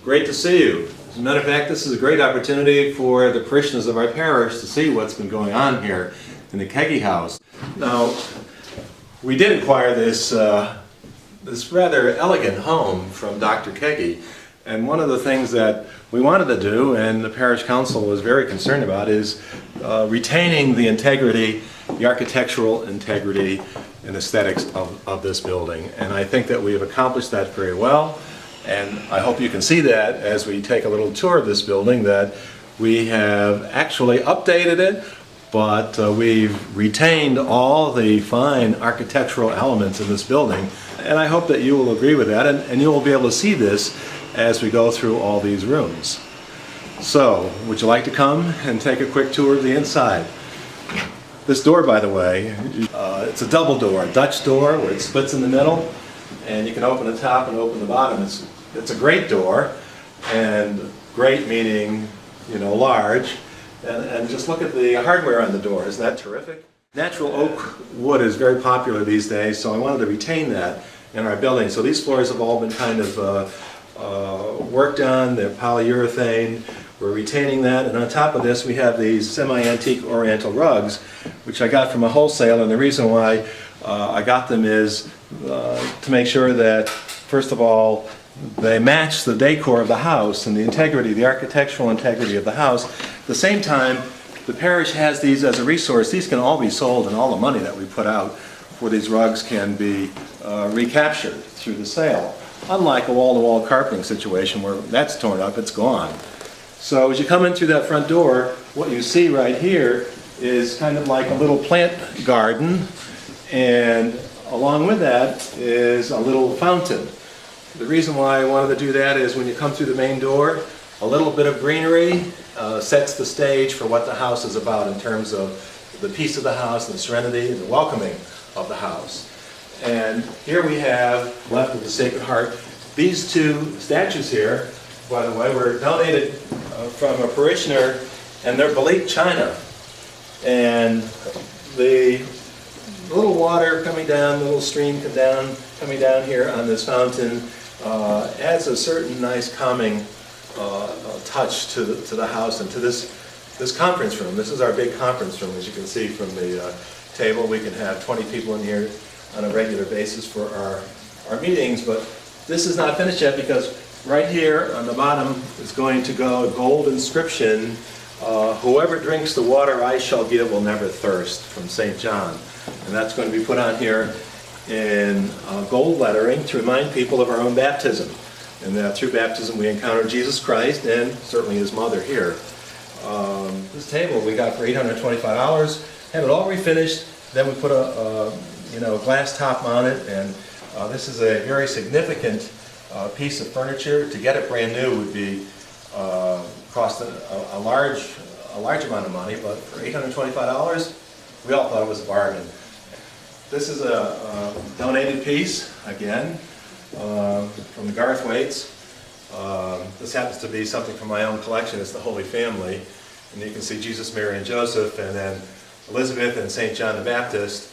Great to see you. As a matter of fact, this is a great opportunity for the parishioners of our parish to see what's been going on here in the Keggi House. Now, we did acquire this rather elegant home from Dr. Keggi, and one of the things that we wanted to do, and the parish council was very concerned about, is retaining the integrity, the architectural integrity and aesthetics of this building. And I think that we have accomplished that very well. And I hope you can see that as we take a little tour of this building, that we have actually updated it, but we've retained all the fine architectural elements in this building. And I hope that you will agree with that, and you will be able to see this as we go through all these rooms. So, would you like to come and take a quick tour of the inside? This door, by the way, it's a double door, a Dutch door where it splits in the middle, and you can open the top and open the bottom. It's a great door, and great meaning, you know, large. And just look at the hardware on the door. Isn't that terrific? Natural oak wood is very popular these days, so I wanted to retain that in our building. So these floors have all been kind of worked on. They're polyurethane. We're retaining that, and on top of this we have these semi-antique oriental rugs, which I got from a wholesaler, and the reason why I got them is to make sure that, first of all, they match the decor of the house and the integrity, the architectural integrity of the house. At the same time, the parish has these as a resource. These can all be sold, and all the money that we put out for these rugs can be recaptured through the sale. Unlike a wall-to-wall carpeting situation where that's torn up, it's gone. So as you come in through that front door, what you see right here is kind of like a little plant garden, and along with that is a little fountain. The reason why I wanted to do that is when you come through the main door, a little bit of greenery sets the stage for what the house is about in terms of the peace of the house and the serenity and the welcoming of the house. And here we have, left of the Sacred Heart, these two statues here, by the way, were donated from a parishioner, and they're Balit china. And the little water coming down, the little stream coming down here on this fountain adds a certain nice calming touch to the house and to this conference room. This is our big conference room, as you can see from the table. We can have 20 people in here on a regular basis for our meetings, but this is not finished yet, because right here on the bottom is going to go a gold inscription, whoever drinks the water I shall give will never thirst, from St. John. And that's going to be put on here in gold lettering to remind people of our own baptism. And that through baptism we encounter Jesus Christ and certainly His mother here. This table we got for $825, have it all refinished, then we put a glass top on it, and this is a very significant piece of furniture. To get it brand new would be cost a large amount of money, but for $825, we all thought it was a bargain. This is a donated piece, again, from the Garthwaites. This happens to be something from my own collection. It's the Holy Family. And you can see Jesus, Mary, and Joseph, and then Elizabeth and St. John the Baptist.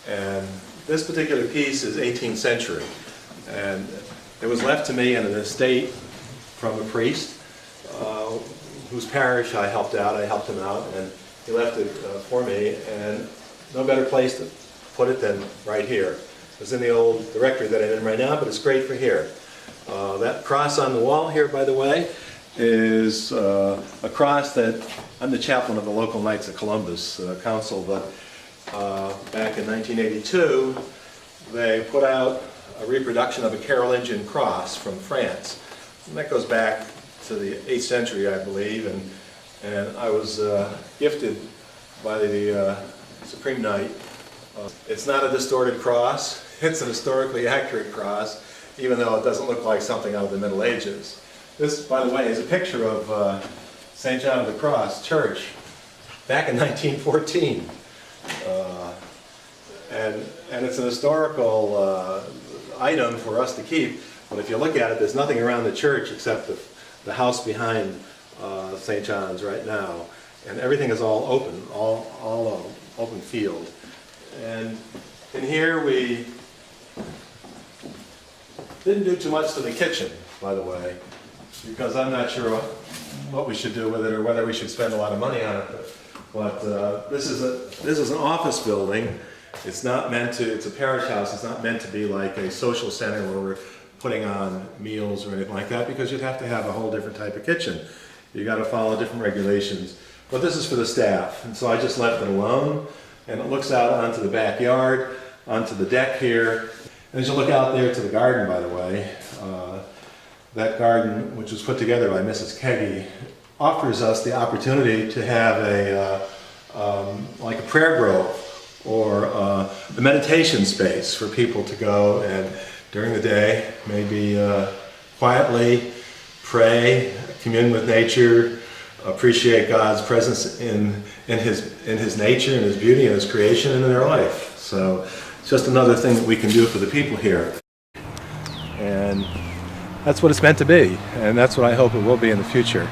And this particular piece is 18th century. And it was left to me in an estate from a priest whose parish I helped out. I helped him out, and he left it for me. And no better place to put it than right here. It's in the old directory that I'm in right now, but it's great for here. That cross on the wall here, by the way, is a cross that I'm the chaplain of the local Knights of Columbus Council, but back in 1982 they put out a reproduction of a Carolingian cross from France. And that goes back to the 8th century, I believe, and I was gifted by the Supreme Knight. It's not a distorted cross, it's an historically accurate cross, even though it doesn't look like something out of the Middle Ages. This, by the way, is a picture of St. John of the Cross Church back in 1914. And it's an historical item for us to keep, but if you look at it, there's nothing around the church except the house behind St. John's right now. And everything is all open, all open field. And in here we didn't do too much to the kitchen, by the way. because I'm not sure what we should do with it or whether we should spend a lot of money on it. But this is an office building. It's not meant to, it's a parish house, it's not meant to be like a social center where we're putting on meals or anything like that, because you'd have to have a whole different type of kitchen. You got to follow different regulations. But this is for the staff, and so I just left it alone, and it looks out onto the backyard, onto the deck here. And as you look out there to the garden, by the way, that garden, which was put together by Mrs. Keggi, offers us the opportunity to have like a prayer grove or a meditation space for people to go and during the day maybe quietly pray, commune with nature, appreciate God's presence in his nature and his beauty and his creation and in their life. So it's just another thing that we can do for the people here. And that's what it's meant to be, and that's what I hope it will be in the future.